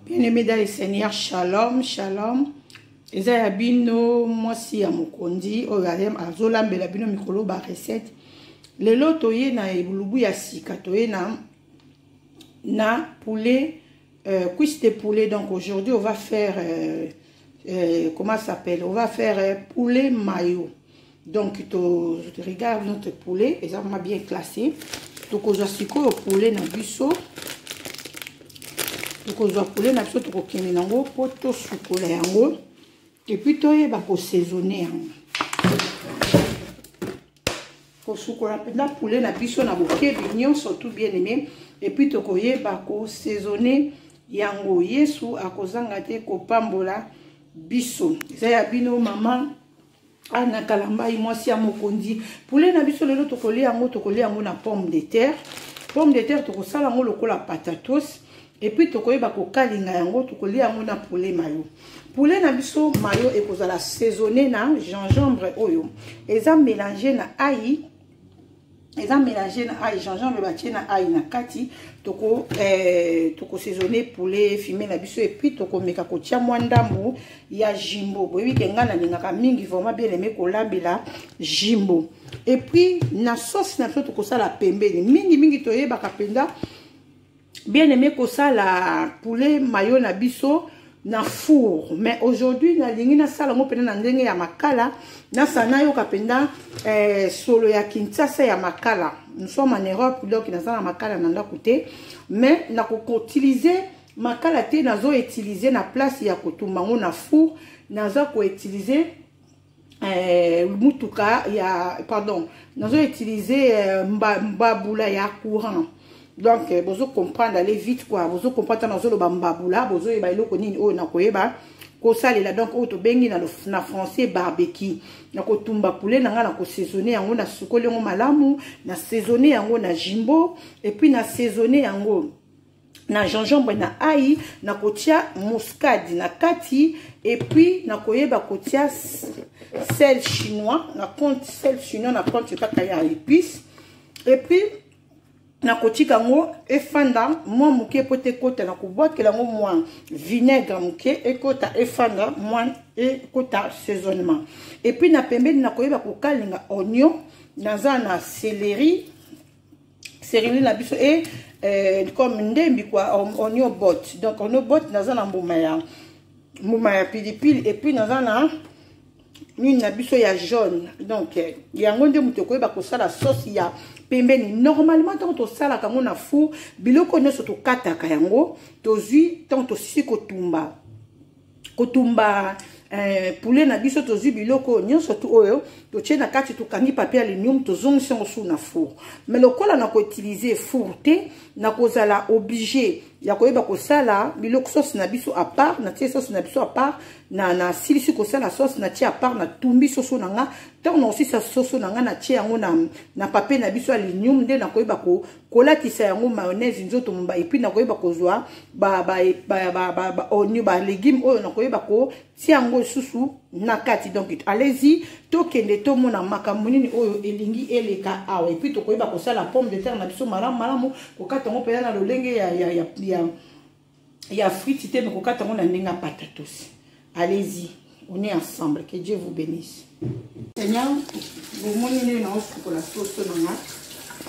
Bien-aimés dans le Seigneur, shalom, shalom. Eza ya bino mwasi ya mokondi oyalem azolambela bino mikolo ba recette. Lelo toye na ebulubu ya sika toye na poulet cuisse de poulet. Donc aujourd'hui on va faire comment ça s'appelle? On va faire poulet mayo. Donc tu regardes notre poulet, eza vraiment bien classé. Donc on siko poulet na biso. Donc on poulet na biso to kokende nango poto sukola yango. Et puis toye ba ko saisonner ko sukola penda poulet na biso na boke bignon surtout bien aimé. Et puis to koye ba ko saisonner yango Yesu akozanga te ko pambola biso. Eza ya bino mama ana kalamba mwasi ya mokondi. Poulet na biso lelo to kolia yango na pomme de terre. Pomme de terre to ko sala yango lokola patatos. Et puis tokoye ba ko kalinga yango to kolia yango na poulet mayo. Poulet na biso mayo ekozala saisonné na gingembre oyo. Eza mélangé na ail. Eza mélangé na ail, gingembre batie na ail na kati. Toko saisonné poulet fumé na biso et puis toko meka ko tia mwandambo ya jimbo. Boyebi ke ngana lingaka mingi vraiment bien aimé ko lambela jimbo. Et puis na sauce na biso toko sala pembeni. Mingi toyeba kapenda bien aimé ko sala poulet mayo na biso na four. Mais aujourd'hui na lingi na sala ngo pena na ndenge ya makala na sana yo kapenda solo ya Kinshasa ya makala. Nous sommes en Europe donc na sala makala na ndako te, mais na ko utiliser makala te nazo utiliser na place ya kotumba ngo na four nazo ko utiliser mutuka ya pardon nazo utiliser mbabula ya courant. Donc vous comprendre aller vite quoi, vous comprendre dans le bambabula, vous eba iloko nini o na koyeba ko salela. Donc o to bengi na français barbecue na ko tumba poulet na nga na ko saisonner yango na sukoli yango malamu, na saisonner yango na jimbo et puis na saisonner yango na gingembre na ail, na kotia muscade na kati et puis na koyeba kotia sel chinois, na compte sel chinois na compte kaka ya épices et puis na kotika ngo efanda mwa muke pote kota na kubwakela ngo mwa vinaigre muke ekota efanda mwa ekota saisonnement. Et puis na pembeni na koyeba kokalinga oignon naza na céleri na biso et comme ndembi quoi oignon bot. Donc oignon bot naza na mbuma ya pilipili et puis naza na mine na biso ya jaune. Donc yango nde muto koyeba kosala sauce ya pembeni. Normalement tant to sala kango na four biloko nyonso to kataka yango tozui tant to sisi kotumba poulet na biso tozui biloko nyonso to oyo to tie na kati to kangi papier aluminium to zongisa ngo su na four. Mais lokola na ko utiliser four te na kozala obligé ya koyeba kosala biloko sauce na biso à part, na tie sauce na biso à part, na silisi kosala sauce na tie à part, na tumbi soso na nga tant na aussi sa sauce na nga na tie yango na papier na biso aluminium nde na koyeba ko kolatisa yango mayonnaise nzoto mba et puis na koyeba kozwa ba oignon ba légumes oyo na koyeba ko tie yango susu na kati. Donc allez-y tokende to mona makambo nini oyo elingi eleka awa et puis tokoyeba kosala pomme de terre na biso malamu kokata ngo pena na lolenge ya frites te mais kokata ngo na ndenge patatos. Allez-y, on est ensemble, que Dieu vous bénisse. Seigneur, vous m'onnez na osu la sauce na nga.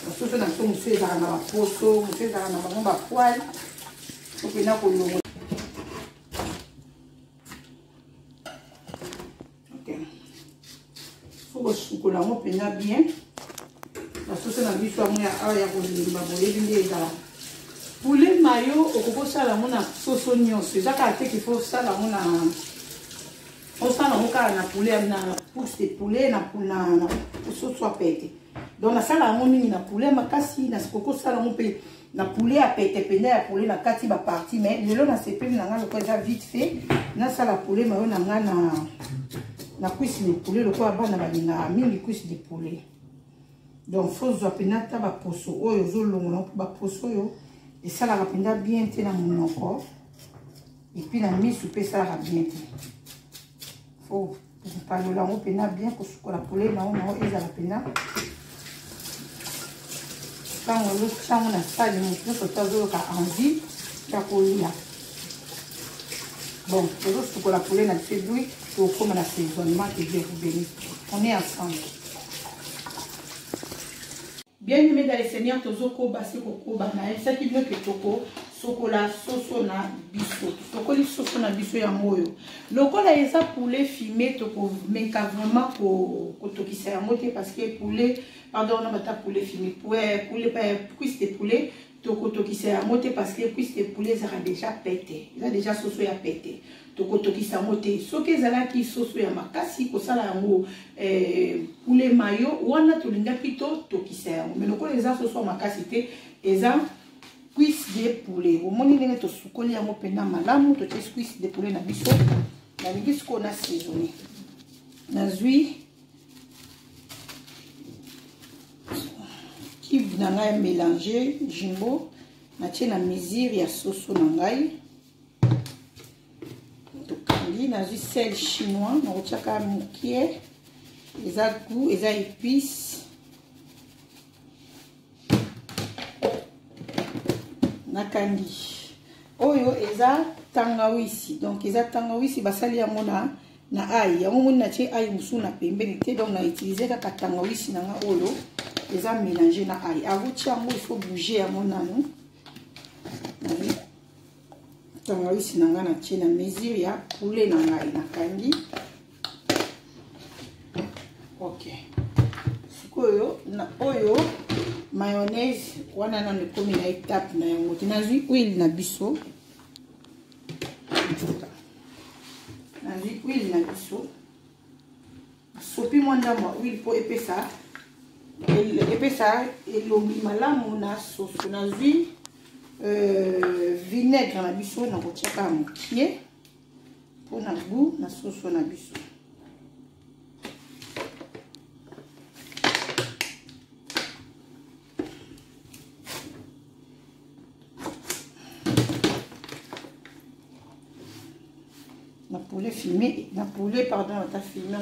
La sauce na so monsieur za na poso, monsieur za na ba poil. Okena ko longo. OK. Faut que sukola mo pena bien. La sauce na biso mo ya ko limba boye binde za. Poulet mayo okoko sala mo na sauce nyonso. Ezaka te qu'il faut sala mo na on sala mo ka na poulet na pousse de poulet na sauce soit pété. Donc na sala mo mingi na poulet makasi na sikoko sala mo pe na poulet a pété pena ya poulet na kati ba partie mais lelo na sepeli na nga loko déjà vite fait na sala poulet mayo na nga na cuisse de poulet loko bana balinga mingi cuisse de poulet. Donc faut zo penata ba poso oyo zo longo ba poso yo et ça la rapenda bien te na monoko et puis la mise soupe ça la bien te faut parler là on pena bien ko sukola poulet na on eza la pena quand on le changa na salle nous so tazo ka envie ya kolia Bon, pour la poulet, on a fait bruit, pour comme l'assaisonnement que je vais vous bénir. On est ensemble. Bien aimé dans les seigneurs, tozoko basi koko banae, ça qui veut que toko sokola soso na biso, tokoli soso na biso ya moyo. Lokola eza poulet fumé toko meka vraiment ko tokisa ya moté parce que poulet, pardon, on a pas poulet fumé, poulet pas cuisse de poulet toko tokisa ya moté parce que cuisse de poulet ça a déjà pété, il a déjà soso ya pété. Toko tokisa moté, soki ezala ki soso ya makasi ko sala yango poulet mayo wana tolinga pito tokisa yango. Mais lokola eza soso ya makasi te eza cuisse de poulet. Au moins ndenge to sukoli yango pena malamu to tes cuisse de poulet na biso. Na lingi siko na saisonné. Na zui qui na ngai mélanger jimbo na tie na mesure ya soso na ngai. Na du sel chinois, on retient quand même mokié, les goût, les épices, nakandi. Oyo eza tangawizi, donc eza tangawizi basali yango na ail, yango na tie ail musu na pembeni te, donc na utiliser kaka tangawizi na nga oyo eza mélanger na ail. Avant yango il faut bouger yango nanu. Tangawizi na nga na tie na mesure ya poulet na ngai nakangi. Ok. Sikoyo na oyo mayonnaise wana na nekomi na étape na yango. Nazwi huile na biso. Nazwi huile na biso. Sopi mwanda mwa huile po epesa. Epesa elongi malamu na soso. Nazwi vinaigre na biso na kotiaka mokie pour na goût na soso na biso. Na poulet fumé, na poulet pardon, ta fumé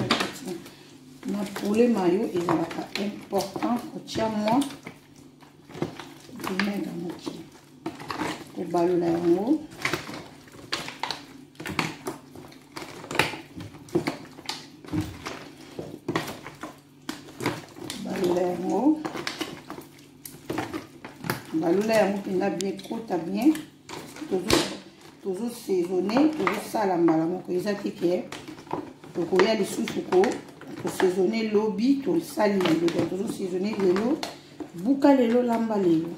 na poulet mayo ezalaka important kotia moi vinaigre mokie. Balola yango balola yango mpena bien kota bien tozo saisonner tozo sala mbala moko eza te ke tokoya lisusu kosaisonner lobi tosali lelo donc tozo saisonner lelo buka lelo lamba lelo.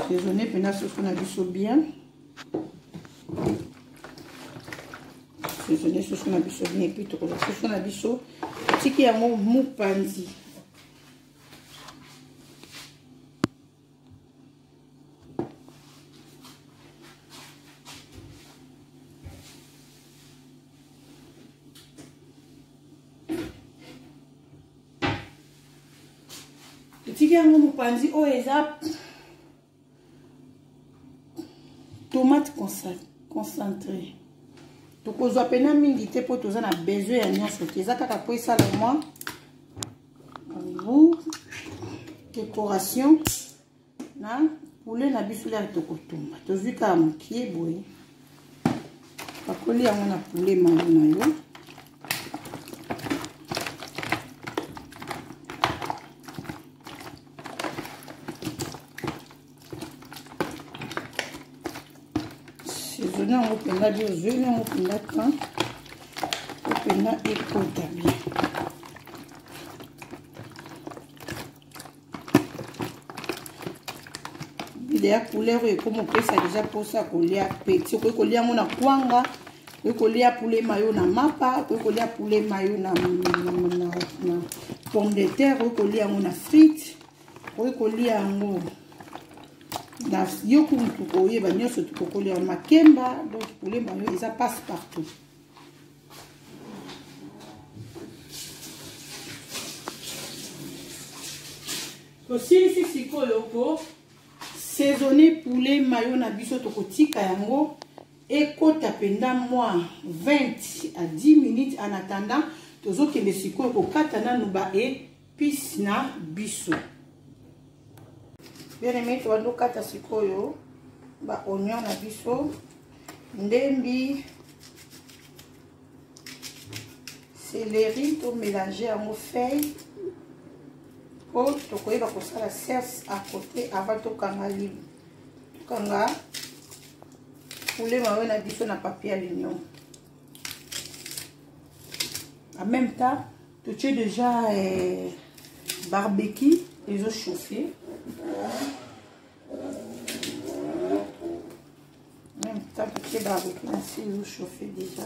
Saisonner pena soso na biso bien. Saisonner soso na biso bien et puis tokola soso na biso tiki yango mupanzi. Tiki yango mupanzi o eza tomate concentré. Tokozwa pena mingi te po toza na besoin ya nyonso te. Eza kaka po esala moi goût décoration na poulet na biso la tokotumba. Tozwi ka mokie boye. Pakoli yango na poulet mayo na yo. Saisonner on pena bien zone on pena quand on pena ekota bien. Idéa poulet et comme on peut ça déjà pour ça kolia petit ko kolia mona kwanga ko kolia poulet mayo na mapa ko kolia poulet mayo na pomme de terre ko kolia mona frites ko kolia ngo na yoku mtuko yeba nyoso tukokolia makemba donc poulet mayo ça passe partout. Aussi ici sikoyo ko saisonner poulet mayo na biso tokotika yango ekota penda moi 20 à 10 minutes en attendant tozokende sikoyo kokata nanu ba épice na biso. Bien aimé, tu vas nous kata sikoyo ba oignon na biso ndembi céleri to mélanger en feuille pour tokoyeba kosala serce à côté avant tokanga libre tokanga poulet mawe na biso na papier aluminium. En même temps tu as déjà barbecue les eaux chauffées. En même temps tu as barbecue aussi les eaux chauffées déjà.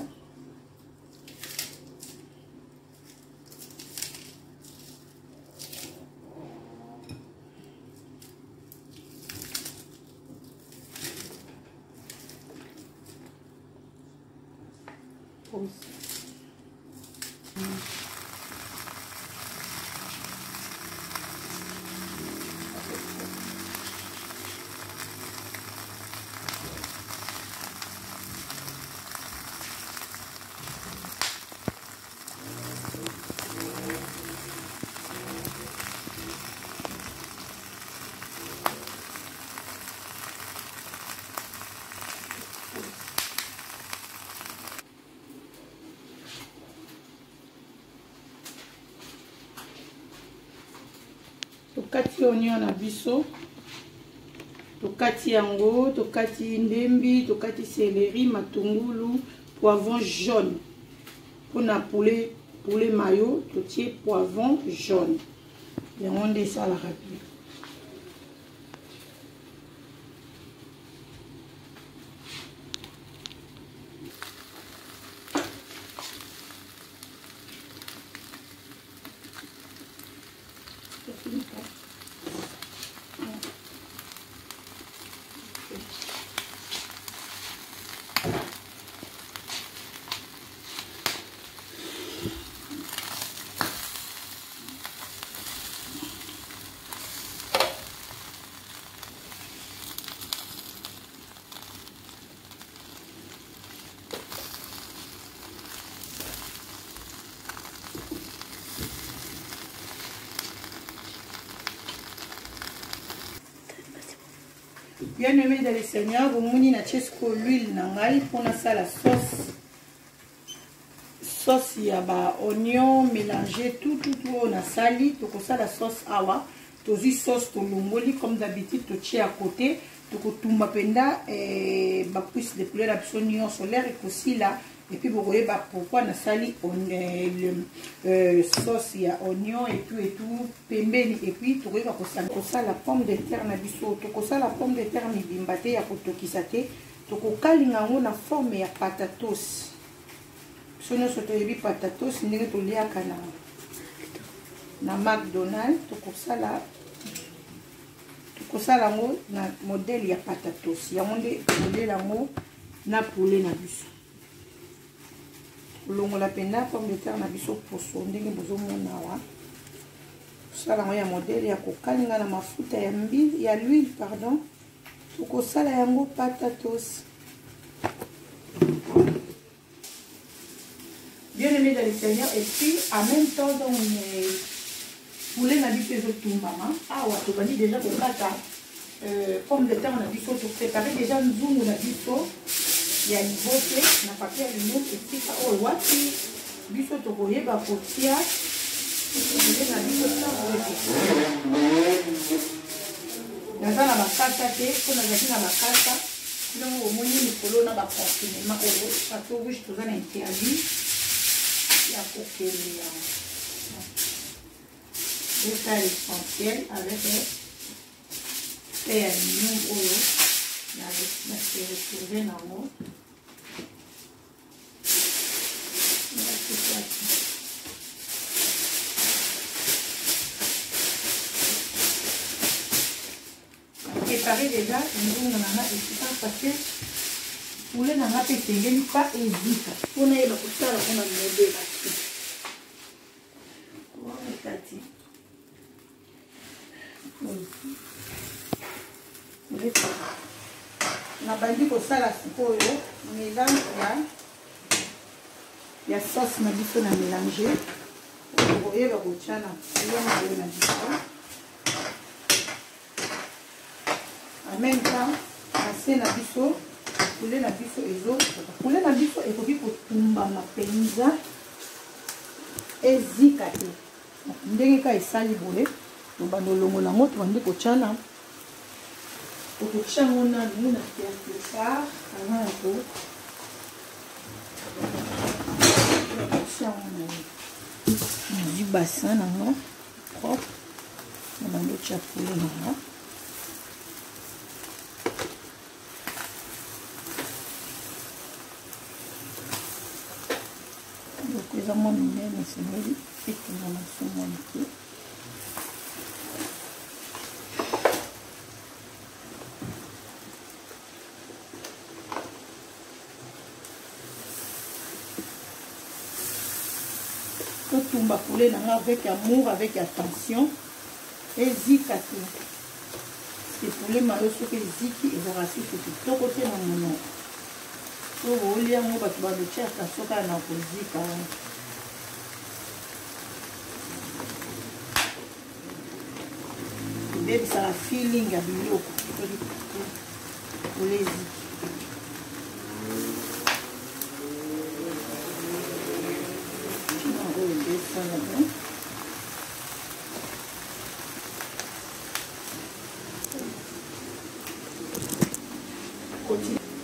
Tokati oignon na biso, tokati yango, tokati ndembi, tokati céleri, matungulu, poivron jaune. Pour na poulet mayo, totie poivron jaune. Yango nde ça la rapide. Bien aimé dans le Seigneur, vous mouni na chesco l'huile nangai pour na la sauce ya ba oignon mélangé tout on a sali to ko la sauce awa tozi sauce to longoli comme d'habitude to tie à côté to ko tumba penda ba cuisse de poulet la oignon solaire et aussi là et puis vous voyez bah pourquoi na sali on sauce ya oignon et tout pembeni et puis to ko ça la pomme de terre na biso to ko la pomme de terre ni bimbate ya ko tokisa te to ko kalinga ngo na forme ya patatos. Sono soto yebi patatos ndenge toliaka na McDonald's tokosala ngo na modèle ya patatos yango nde modèle yango na poulet na biso longola penda pomme de terre na biso poso ndenge bozomona awa tosala yango ya modèle ya kokalinga na mafuta ya l'huile pardon tokosala yango patatos. Bien aimé dans le Seigneur, et puis en même temps, donc, poulet n'a dit que je tombe, maman. Ah, ouais, tu vas dire déjà que pomme de terre, on a dit que tu prépares déjà un zoom, on a dit que il y a une beauté, on a papier aluminium, et puis ça, oh, ouais, puis, tu voyais, bah, pour tirer, on a dit que ça, on a la bakata, on a dit la bakata, donc, au moins, il a pas confinement, parce que oui, je te donne un interdit. Il y a coquille, ça l'essentiel avec un nombre de retrouver dans l'eau. Préparer déjà une zone nana et parce que pour les nanas pétées pas hésite pour ne pas ça on a demandé là-dessus. Na bandi kosala sikoyo mélange ya sauce na biso na mélanger oyeba kotia na elongo na biso en même temps ase na biso poulet na biso ezo poulet na biso ekoki kotumbama penza ezika te ndenge ka esali boye tobanda olongola yango tobandi kotyana okotya yango nanu na quelque part avant ya kokotya yango na du bassin nango propre nabandi otya poulet nango eza mwa minene esengeli etunga na so mwa moke totumba poulet nanga avec amour avec attention ezika te se poulet mayo soki eziki ezaka susu kitoko te na monoko so olia yango bato balotyaka soki na kozika ebebisaka feeling ya biloko poulet eziki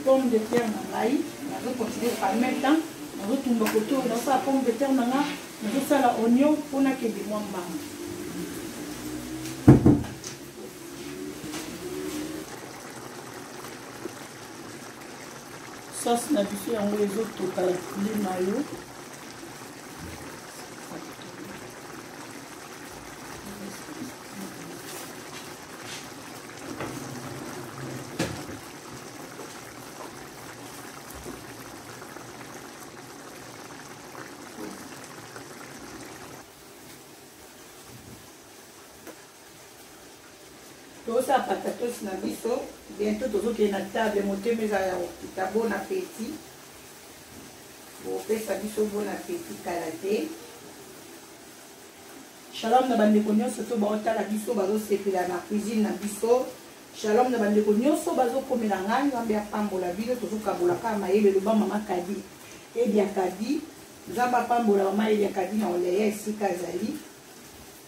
pomme de terre na ngai nazokontinue en même temps nazotumba koto oyo nazosala pomme de terre na nga nazosala oignon mpona kende mwa mbanga sauce na biso yango ezotoka ya poulet mayo toza patatos na biso bientôt tozokende na table motema ezala ya kokita bon appétit bopesa biso bon appétit kala te shalom na bandeko nyonso to baotala biso bazosepela na cuisine na biso shalom na bandeko nyonso bazokomela ngai nzambe apambola bino tozokabola kaka mayele loba mama kadi edia kadi nzambe apambola mama edia kadi na oleya esika ezali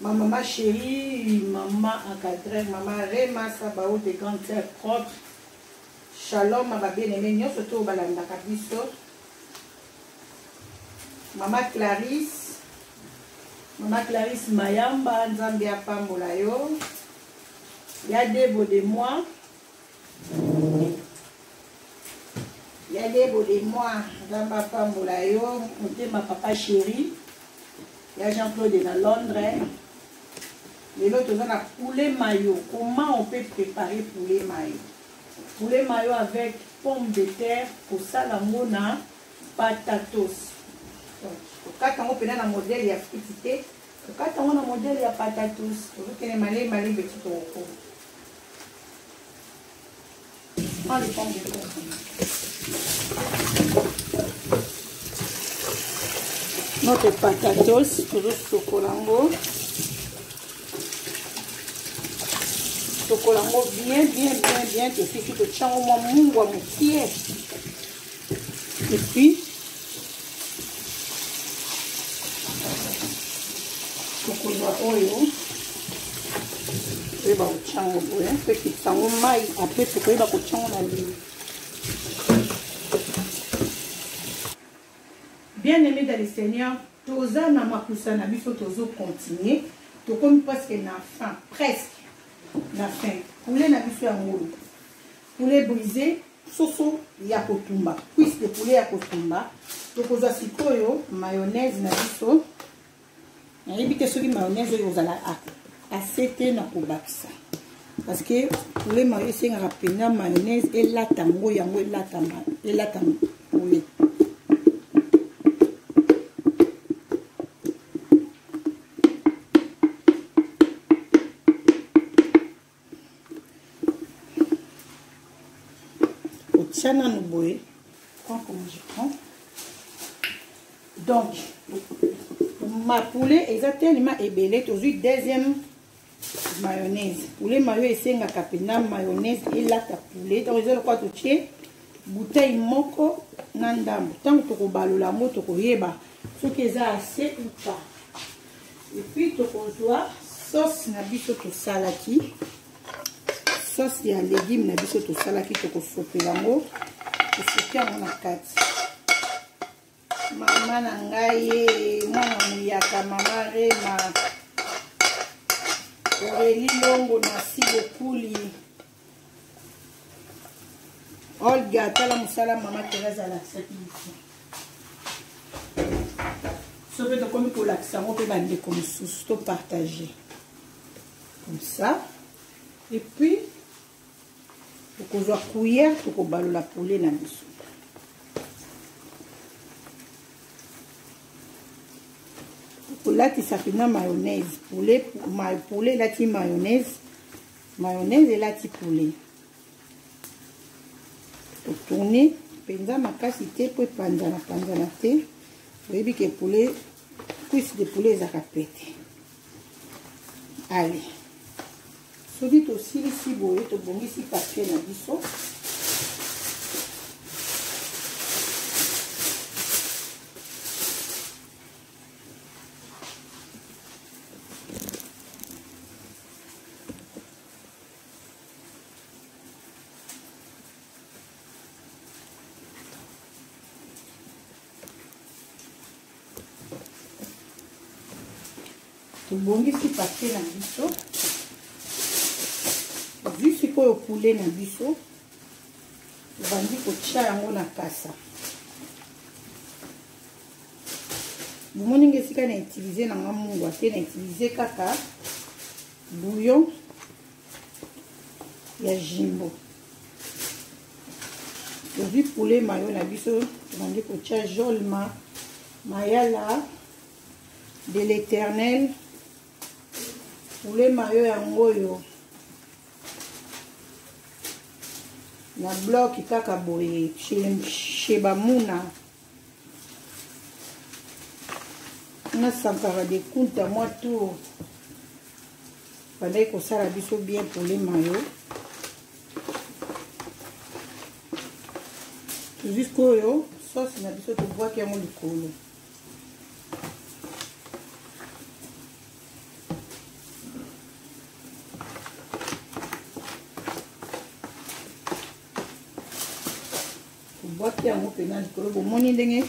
ma maman chérie, maman encadrée, maman Rema, Sabao de grande terre propre. Shalom, ma bien-aimée, nous surtout au Balanda Kabiso. Maman Clarisse Mayamba, Nzambia Pambolayo. Yadebo de moi. Nzamba Pambolayo. Ma papa chérie. Y'a Jean-Claude dans Londres. Et l'autre, on a poulet mayo. Comment on peut préparer poulet mayo? Poulet mayo avec pommes de terre, pour salamona, patatos. Quand on a un modèle, il y a frité. Quand on a un modèle, il y a patatos. Vous avez malé petit au prends les pommes de terre. Notre patatos, toujours chocolango. Chocolango bien, que si tu te tiens au moins mungwa moutier. Et puis, chocolat oyo. Et bah, au chango, hein, fait que ça on maille. Après, c'est que bah, au chango la vie. Bien aimé dans le Seigneur, toza na makusa na biso tozo continuer. To comme presque na fin, presque. La fin. Poulet na biso ya ngolo. Poulet brisé, soso ya kotumba. Cuisse de poulet ya kotumba. Tokozwa sikoyo mayonnaise na biso. Nayebi te soki mayonnaise oyo ozala asete na kobakisa. Parce que poulet mayo esengaka pena mayonnaise elata ngo yango elata poulet. Chana nous boye. Comment je prends? Donc, ma poulet exactement ébélé. Aujourd'hui, deuxième mayonnaise. Poulet mayo et senga kapena mayonnaise et là ta poulet. Donc, je le crois tout chier. bouteille moko na ndambo tant que tokobalola mo tokoyeba soki eza assez ou pas. Et puis tokozwa sauce na biso tosalaki, sauce ya légume na biso tosalaki tokosopela yango tosoki yango na kati. Mama na ngai mwana muyaka mama Rema Aurélie Longo merci beaucoup li Olga tala musala mama Teresa la sacrifice. Soki tokomi kolakisa yango mpe bandeko mosusu to partager comme ça. Et puis tokozwa cuillère tokobalola poulet na biso. Tokolatisa mpena mayonnaise poulet elati mayonnaise elati poulet. Tourner mpenza makasi te po epanzana te. Oyebi ke poulet cuisse de poulet ezaka pete. Allez, soki tosilisi boye tobongisi papier na biso. Tobongisi papier na biso. Vu sikoyo poulet na biso tobandi kotia yango na kasa. Bomoni nge esika na utiliser nanga mungwa te, na utiliser kaka bouillon ya jimbo. Tozwi poulet mayo na biso tobandi kotia jolma mayala de l'Éternel. Poulet mayo yango yo na bloc kaka boye chez Bamuna na sankara de kunta moi tout pendant que ça la biso bien poulet mayo jusqu'au yo sauce na biso to bois qui yango likolo. Boîte yango pena likolo bomoni ndenge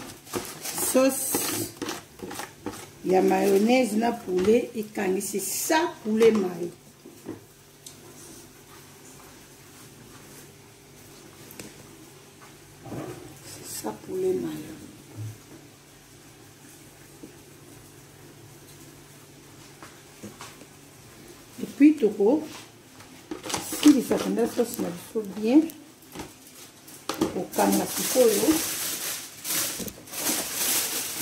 sauce ya mayonnaise na poulet ekangi. C'est ça poulet mayo. C'est ça poulet mayo. Et puis toko si les sakanda sauce na biso bien okanga sikoyo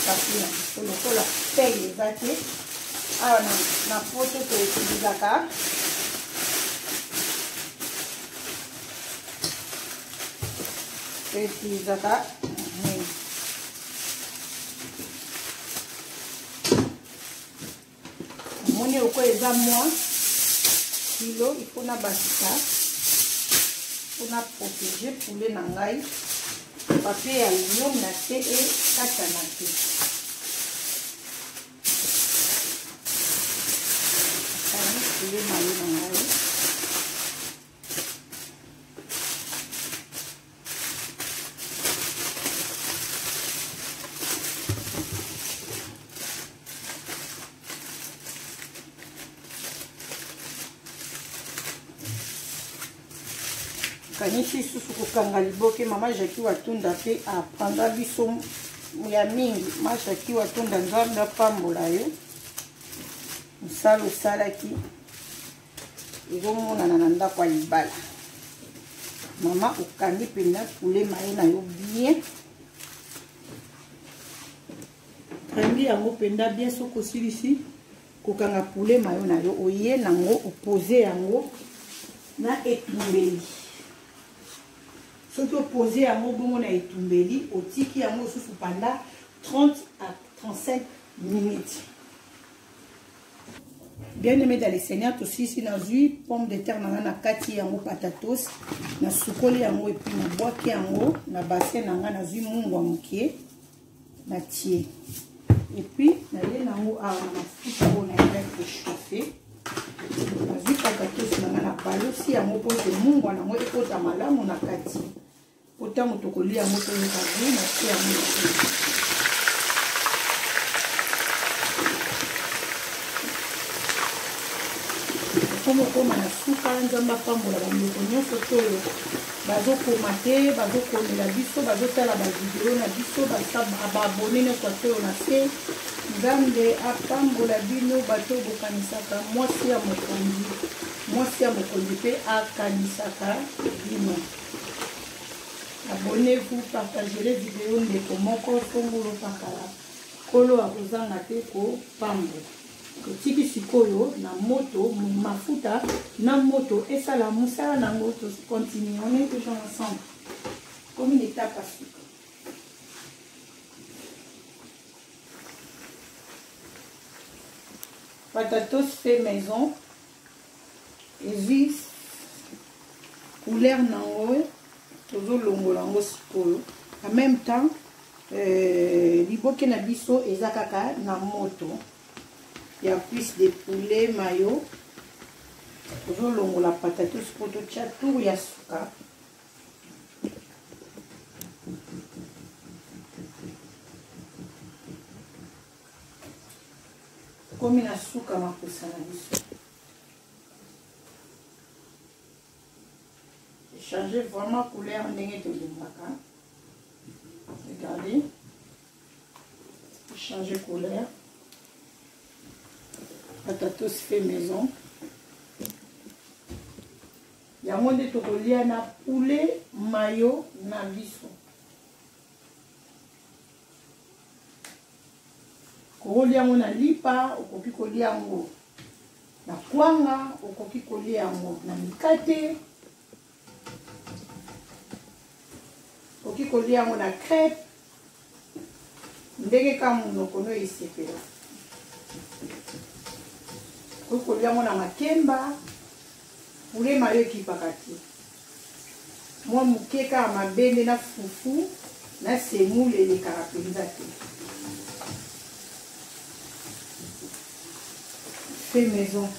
kasi na biso lokola pei eza te awa na poto toutilisaka omoni oko eza mwa kilo ifona basika mpona protéger poulet na ngai papier ya lion na te ekatana te. Akani poulet mayo na ngai kanisi susu kokanga liboke mama Jackie Watunda pe apanda biso ya mingi. Ma Jackie Watunda nzambe apambola yo mosala osalaki ezomonana na ndako ya libala. Mama okangi mpena poulet mayo na yo bien kangi yango mpenda bien. Soki osilisi kokanga poulet mayo na yo oye nango opose yango na etumbeli. Soki opose yango bongo na etumbeli otiki yango susu pendant 30 à 35 minutes. Bien aimé dans les seigneurs, aussi ici dans une pomme de terre, na kati yango patatos, na sukoli yango et puis na boaki yango, na bassin nanga na zui mungwa mukie, na tie. Et puis na ye nango a na futa on a fait chauffer. Na zui patatos nanga na balosi yango po te mungwa nango ekota malamu na kati. Ota motokoli yango to yekazu na tie yango. Comme on a souka nzamba pambola bandeko nyonso toyo bazokoma te bazokomela biso bazotala bavideo na biso baabone nyonso toyo na se nzambe apambola bino bato bokanisaka mwasi ya mokonzi mpe akanisaka bino. Abonnez-vous, partagez les vidéos ndeko moko fongolo pakala kolo akozanga te kopambola. Tiki sikoyo na moto mafuta na moto et ça la moussa na moto continue, on est toujours ensemble comme une étape à suivre. Patatos fait maison et couleur nango toujours longolango sikoyo en même temps liboke na biso ezakaka na moto. Il y a plus de poulet mayo. Toujours longo la patatos pour tout ça tout ya suka. Comme na suka ma kusana biso. Changer vraiment couleur ndenge to limbaka. Regardez. Changer couleur. Patatos fait maison. Il y a un de tokolia na poulet mayo na biso. Kolia na lipa okoki kolia ngo na kwanga okoki kolia ngo na mikate. Okoki kolia ngo na crêpe. Ndenge kama unokono isepela. Kolia mona makemba poulet mayo kipakati moi mukeka mabende na fufu na semoule les caractérisations fait maison.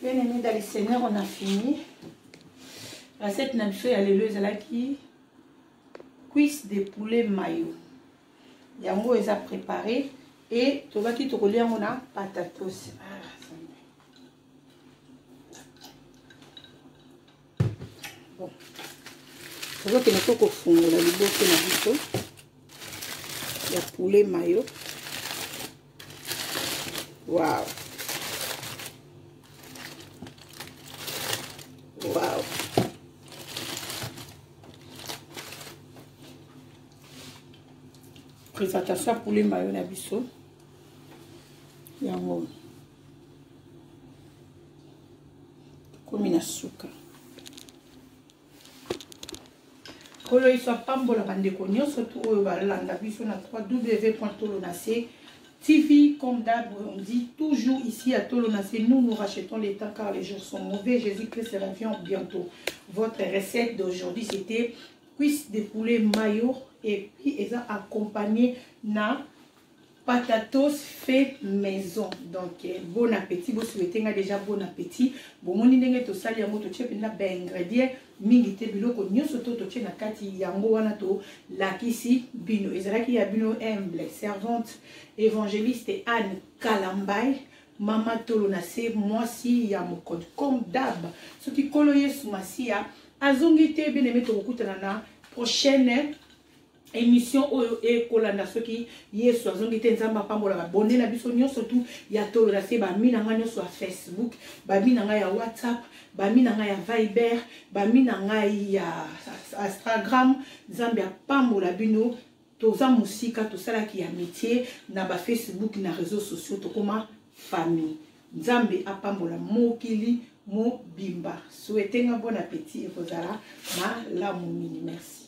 Bien aimé dans les seigneurs, on a fini. Recette n'a fait alléluia là qui cuisse de poulet mayo. Yango est à préparer et tu vas qui te coller on a patatos. Bon. Tu vois que nous faut fondre la libote na biso. Ya poulet mayo. Wow. Wow. Présentation poulet mayo na biso. Yango. Comme na suka. Kolo iso pambola bandeko nyonso to oyo balanda biso na www.tolonase TV. Comme d'hab, on dit toujours ici à Tolonase, nous rachetons les temps car les jours sont mauvais. Jésus-Christ revient bientôt. Votre recette d'aujourd'hui, c'était cuisse de poulet mayo et puis ils ont accompagné na patatos fait maison. Donc bon appétit, vous souhaitez déjà bon appétit. Bon moni ndenge to sali yango to tche na ba ingrédients mingi te biloko nyonso to tche na kati yango wana to lakisi bino. Ezalaki ya bino humble servante évangéliste Anne Kalambay. Mama Tolonase mwasi ya mokode comme d'hab. Soki kolo Yesu masia azongi te bien aimé to kokutana na prochaine émission oyo ekolanda soki yesu azongi te nzambe apambola babonde na biso nyonso tu ya tolola se bami na ngai nyonso ya Facebook, bami na ngai ya WhatsApp, bami na ngai ya Viber, bami na ngai ya Instagram. Nzambe apambola bino, toza musika tosalaki ya métier na ba Facebook na réseaux sociaux tokoma famille. Nzambe apambola mokili mobimba. Souhaitez un bon appétit et vous allez malamu. Merci.